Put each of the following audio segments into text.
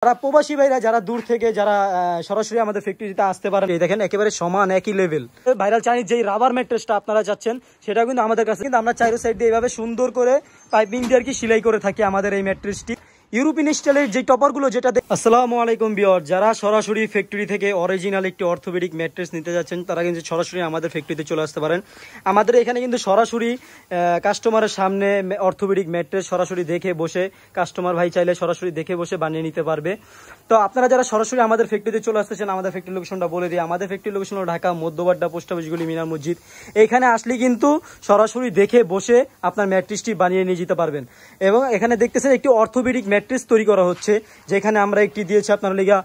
যারা প্রবাসী ভাইরা যারা দূর থেকে যারা সরাসরি আমাদের ফ্যাক্টরিতে আসতে পারেন, দেখেন একেবারে সমান একই লেভেল ভাইরাল চাইনিজ যেই রাবার ম্যাট্রেসটা আপনারা চাচ্ছেন সেটা কিন্তু আমাদের কাছে কিন্তু আমরা চাইরো সাইড দিয়ে এইভাবে সুন্দর করে পাইপিং দিয়ে আর কি সেলাই করে থাকি আমাদের এই ম্যাট্রেসটি ইউরোপিয়ান স্টাইলের যে টপারগুলো যেটা। আসসালামু আলাইকুম ভিউয়ার, যারা সরাসরি ফ্যাক্টরি থেকে অরিজিনাল একটি অর্থোপেডিক ম্যাট্রেস নিতে যাচ্ছেন তারা কিন্তু সরাসরি আমাদের ফ্যাক্টরিতে চলে আসতে পারেন। আমাদের এখানে কিন্তু সরাসরি কাস্টমারের সামনে অর্থোপেডিক ম্যাট্রেস সরাসরি দেখে বসে কাস্টমার ভাই চাইলে সরাসরি দেখে বসে বানিয়ে নিতে পারবে। তো আপনারা যারা সরাসরি আমাদের ফ্যাক্টরিতে চলে আসতেছেন, আমাদের ফ্যাক্টরি লোকেশনটা বলে দিই। আমাদের ফ্যাক্টরি লোকেশন হলো ঢাকা মধ্যবাড্ডা পোস্ট অফিস গলি মিনার মসজিদ। এখানে আসলে কিন্তু সরাসরি দেখে বসে আপনার ম্যাট্রেসটি বানিয়ে নিয়ে যেতে পারবেন। এবং এখানে দেখতেছেন একটি অর্থোপেডিক ম্যাট্রেস তৈরি করা হচ্ছে, যেখানে আমরা একটি দিয়েছি আপনার লিগা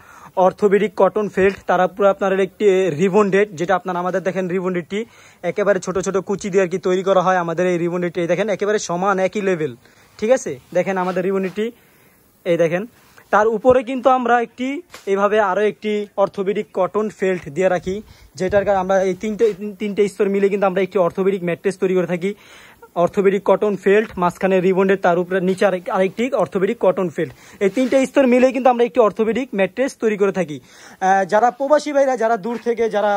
অর্থোপেডিক কটন ফেল্ট, তারা পুরো আপনার একটি রিবন্ডেড, যেটা আপনার আমাদের দেখেন রিবন্ডেডটি একেবারে ছোট ছোট কুচি দিয়ে আর কি তৈরি করা হয় আমাদের এই রিবন্ডেডটি। দেখেন একেবারে সমান একই লেভেল, ঠিক আছে। দেখেন আমাদের রিবন্ডেডটি এই দেখেন, তার উপরে কিন্তু আমরা একটি এইভাবে আরো একটি অর্থোপেডিক কটন ফেল্ট দিয়ে রাখি, যেটার কারণে আমরা এই তিনটে স্তর মিলে কিন্তু আমরা একটি অর্থোপেডিক ম্যাট্রেস তৈরি করে থাকি। অর্থোপেডিক কটন ফেল্ট, মাঝখানে রিবন্ডেড, তার উপরে নিচে আরেকটি অর্থোপেডিক কটন ফেল্ট, এই তিনটে স্তর মিলে কিন্তু আমরা একটি অর্থোপেডিক ম্যাট্রেস তৈরি করে থাকি। যারা প্রবাসী ভাইরা যারা দূর থেকে যারা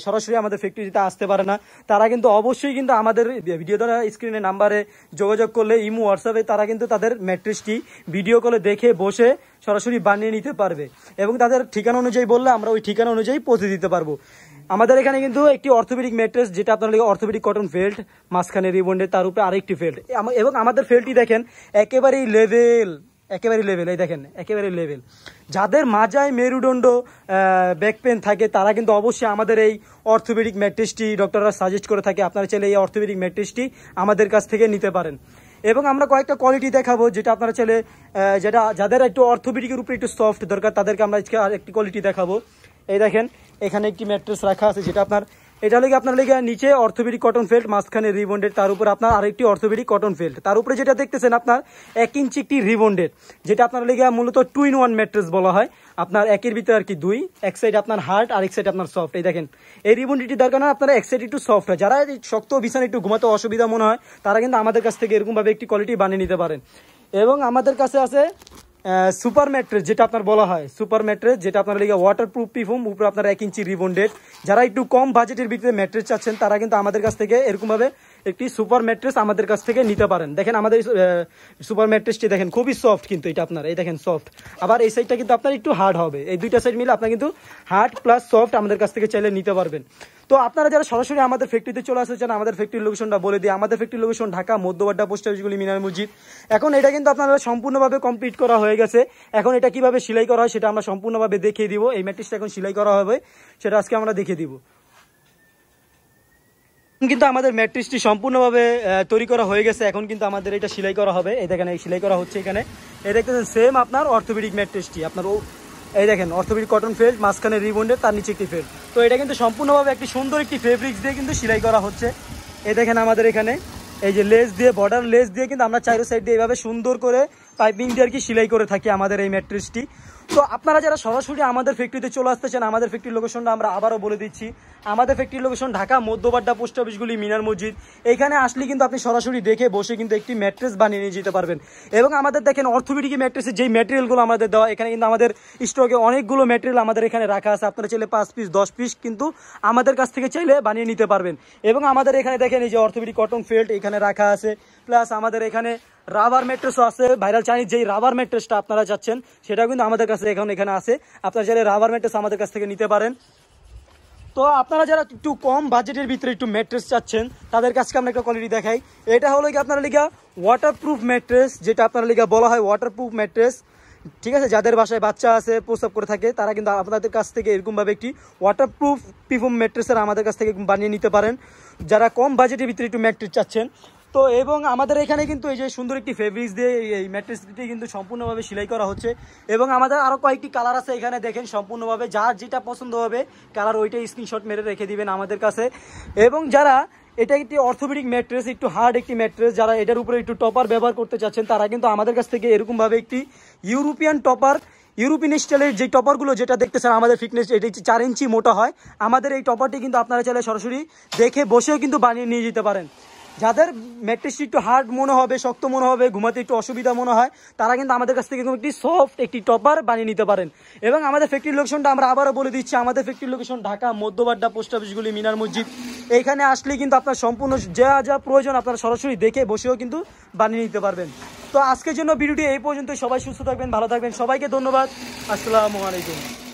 সরাসরি আমাদের ফ্যাক্টরিতে আসতে পারে না, তারা কিন্তু অবশ্যই কিন্তু আমাদের ভিডিও দ্বারা স্ক্রিনে নাম্বারে যোগাযোগ করলে ইমো হোয়াটসঅ্যাপে তারা কিন্তু তাদের ম্যাট্রেসটি ভিডিও কলে দেখে বসে সরাসরি বানিয়ে নিতে পারবে। এবং তাদের ঠিকানা অনুযায়ী বললে আমরা ওই ঠিকানা অনুযায়ী পৌঁছে দিতে পারবো। আমাদের এখানে কিন্তু একটি অর্থোপেডিক ম্যাট্রেস, যেটা আপনার অর্থোপেডিক কটন ফেল্ট, মাঝখানে রিবন্ডেড, তার উপরে আরেকটি ফেল্ট। এবং আমাদের ফেল্টটি দেখেন একেবারেই লেভেল, এই দেখেন একেবারে লেভেল। যাদের মাজায় মেরুদণ্ড ব্যাক পেন থাকে তারা কিন্তু অবশ্যই আমাদের এই অর্থোপেডিক ম্যাট্রেসটি ডক্টররা সাজেস্ট করে থাকে। আপনারা চাইলে এই অর্থোপেডিক ম্যাট্রেসটি আমাদের কাছ থেকে নিতে পারেন। এবং আমরা কয়েকটা কোয়ালিটি দেখাবো, যেটা আপনারা চাইলে যেটা যাদের একটু অর্থোপেডিকের উপরে একটু সফট দরকার তাদেরকে আমরা আরেকটি কোয়ালিটি দেখাবো। এই দেখেন এখানে একটি ম্যাট্রেস রাখা আছে, যেটা আপনার এটা লেগে আপনার লেগে নিচে অর্থোপেডিক কটন ফেল্ট, মাঝখানে রিবন্ডেড, তার উপর আপনার আরেকটি অর্থোপেডিক কটন ফেল্ট, তার উপরে যেটা দেখতেছেন আপনার 1 ইঞ্চি একটি রিবন্ডেড, যেটা আপনার লেগে মূলত 2-in-1 ম্যাট্রেস বলা হয়। আপনার একের ভিতরে আর কি দুই, এক সাইড আপনার হার্ড আর এক সাইড আপনার সফট। এই দেখেন এই রিবন্ডেডটি দরকার না আপনার এক সাইড একটু সফট হয়, যারা শক্ত বিছানা একটু ঘুমাতে অসুবিধা মনে হয় তারা কিন্তু আমাদের কাছ থেকে এরকম ভাবে একটি কোয়ালিটি বানিয়ে নিতে পারেন। এবং আমাদের কাছে আছে সুপার ম্যাট্রেস, যেটা আপনার বলা হয় সুপার ম্যাট্রেস, যেটা আপনার লিগে ওয়াটারপ্রুফ পিফোম, উপরে আপনার 1 ইঞ্চি রিবন্ডেড। যারা একটু কম বাজেটের ভিতরে ম্যাট্রেস চাচ্ছেন তারা কিন্তু আমাদের কাছ থেকে এরকম ভাবে একটি সুপার ম্যাট্রেস আমাদের কাছ থেকে নিতে পারেন। দেখেন আমাদের সুপার ম্যাট্রেসটি দেখেন খুবই সফট, কিন্তু এটা আপনার এই দেখেন সফট, আবার এই সাইডটা কিন্তু আপনার একটু হার্ড হবে। এই দুইটা সাইড মিলে আপনার কিন্তু হার্ড প্লাস সফট আমাদের কাছ থেকে চাইলে নিতে পারবেন। তো আপনারা যারা সরাসরি আমাদের ফ্যাক্টরিতে চলে আসতে চান, আমাদের ফ্যাক্টরির লোকেশনটা বলে দিই। আমাদের factory location Dhaka Madhyabadda post office গলি মিনার মসজিদ। এখন এটা কিন্তু আপনারা সম্পূর্ণভাবে কমপ্লিট করা হয়ে গেছে। এখন এটা কিভাবে সেলাই করা হয় সেটা আমরা সম্পূর্ণভাবে দেখিয়ে দিব। এই ম্যাট্রেসটা এখন সেলাই করা হবে, সেটা আজকে আমরা দেখিয়ে দিব। কিন্তু আমাদের ম্যাট্রেসটি সম্পূর্ণভাবে তৈরি করা হয়ে গেছে, এখন কিন্তু আমাদের এটা সেলাই করা হবে। এই দেখেন এই সেলাই করা হচ্ছে এখানে। এই দেখতেছেন সেম আপনার অর্থোপেডিক ম্যাট্রেসটি আপনার এই দেখেন অর্থোপেডিক কটন ফেল্ট, মাঝখানে রিবন্ডেড, তার নিচে একটি ফেল্ট। তো এটা কিন্তু সম্পূর্ণভাবে একটি সুন্দর একটি ফেব্রিক্স দিয়ে কিন্তু সেলাই করা হচ্ছে। এই দেখেন আমাদের এখানে এই যে লেস দিয়ে, বর্ডার লেস দিয়ে কিন্তু আমরা চাইরো সাইড দিয়ে এইভাবে সুন্দর করে পাইপিং দিয়ে আর কি সেলাই করে থাকি আমাদের এই ম্যাট্রেসটি। তো আপনারা যারা সরাসরি আমাদের ফ্যাক্টরিতে চলে আসতে চান, আমাদের ফ্যাক্টরির লোকেশনটা আমরা আবারও বলে দিচ্ছি। আমাদের ফ্যাক্টরির লোকেশন ঢাকা মধ্যবাড্ডা পোস্ট অফিসগুলি মিনার মসজিদ। এখানে আসলে কিন্তু আপনি সরাসরি দেখে বসে কিন্তু একটি ম্যাট্রেস বানিয়ে নিয়ে যেতে পারবেন। এবং আমাদের দেখেন অর্থোপেডিক ম্যাট্রেসের যেই ম্যাটেরিয়ালগুলো আমাদের দেওয়া, এখানে কিন্তু আমাদের স্টকে অনেকগুলো ম্যাটেরিয়াল আমাদের এখানে রাখা আছে। আপনারা চাইলে 5 পিস 10 পিস কিন্তু আমাদের কাছ থেকে চাইলে বানিয়ে নিতে পারবেন। এবং আমাদের এখানে দেখেন এই যে অর্থোপেডিক কটন ফেল্ট এখানে রাখা আছে, প্লাস আমাদের এখানে রাবার ম্যাট্রেসও আছে। ভাইরাল চাইনিজ যেই রাবার ম্যাট্রেসটা আপনারা চাচ্ছেন সেটা কিন্তু আমাদের কাছে এখানে আছে। আপনারা চাইলে রাবার ম্যাট্রেস আমাদের কাছ থেকে নিতে পারেন। তো আপনারা যারা একটু কম বাজেটের ভিতরে একটু ম্যাট্রেস চাচ্ছেন তাদের কাছে আমরা একটা কোয়ালিটি দেখাই। এটা হলো কি আপনারা লিগা ওয়াটারপ্রুফ ম্যাট্রেস, যেটা আপনারা লিগা বলা হয় ওয়াটারপ্রুফ ম্যাট্রেস, ঠিক আছে। যাদের বাসায় বাচ্চা আছে, প্রস্রাব করে থাকে, তারা কিন্তু আপনাদের কাছ থেকে এরকমভাবে একটি ওয়াটারপ্রুফ পিফোম ম্যাট্রেসের আমাদের কাছ থেকে বানিয়ে নিতে পারেন, যারা কম বাজেটের ভিতরে একটু ম্যাট্রেস চাচ্ছেন। তো এবং আমাদের এখানে কিন্তু এই যে সুন্দর একটি ফেব্রিক্স দিয়ে এই ম্যাট্রেসটি কিন্তু সম্পূর্ণভাবে সেলাই করা হচ্ছে। এবং আমাদের আরও কয়েকটি কালার আছে এখানে, দেখেন সম্পূর্ণভাবে যার যেটা পছন্দ হবে কালার ওইটাই স্ক্রিনশট মেরে রেখে দিবেন আমাদের কাছে। এবং যারা এটা একটি অর্থোপেডিক ম্যাট্রেস, একটু হার্ড একটি ম্যাট্রেস, যারা এটার উপরে একটু টপার ব্যবহার করতে চাচ্ছেন তারা কিন্তু আমাদের কাছ থেকে এরকমভাবে একটি ইউরোপিয়ান টপার, ইউরোপিয়ান স্টাইলের যে টপারগুলো যেটা দেখতেছেন আমাদের ফিটনেস, এটা 4 ইঞ্চি মোটা হয়। আমাদের এই টপারটি কিন্তু আপনারা চাইলে সরাসরি দেখে বসেও কিন্তু বানিয়ে নিয়ে যেতে পারেন। যাদের ম্যাট্রেসটি একটু হার্ড মনে হবে, শক্ত মনে হবে, ঘুমাতে একটু অসুবিধা মনে হয়, তারা কিন্তু আমাদের কাছ থেকে একটি সফট একটি টপার বানিয়ে নিতে পারেন। এবং আমাদের ফ্যাক্টরি লোকেশনটা আমরা আবারও বলে দিচ্ছি, আমাদের factory location Dhaka Madhyabadda post অফিসগুলি মিনার মসজিদ। এইখানে আসলে কিন্তু আপনার সম্পূর্ণ যা যা প্রয়োজন আপনারা সরাসরি দেখে বসেও কিন্তু বানিয়ে নিতে পারবেন। তো আজকের জন্য ভিডিওটি এই পর্যন্ত। সবাই সুস্থ থাকবেন, ভালো থাকবেন, সবাইকে ধন্যবাদ। আসসালামু আলাইকুম।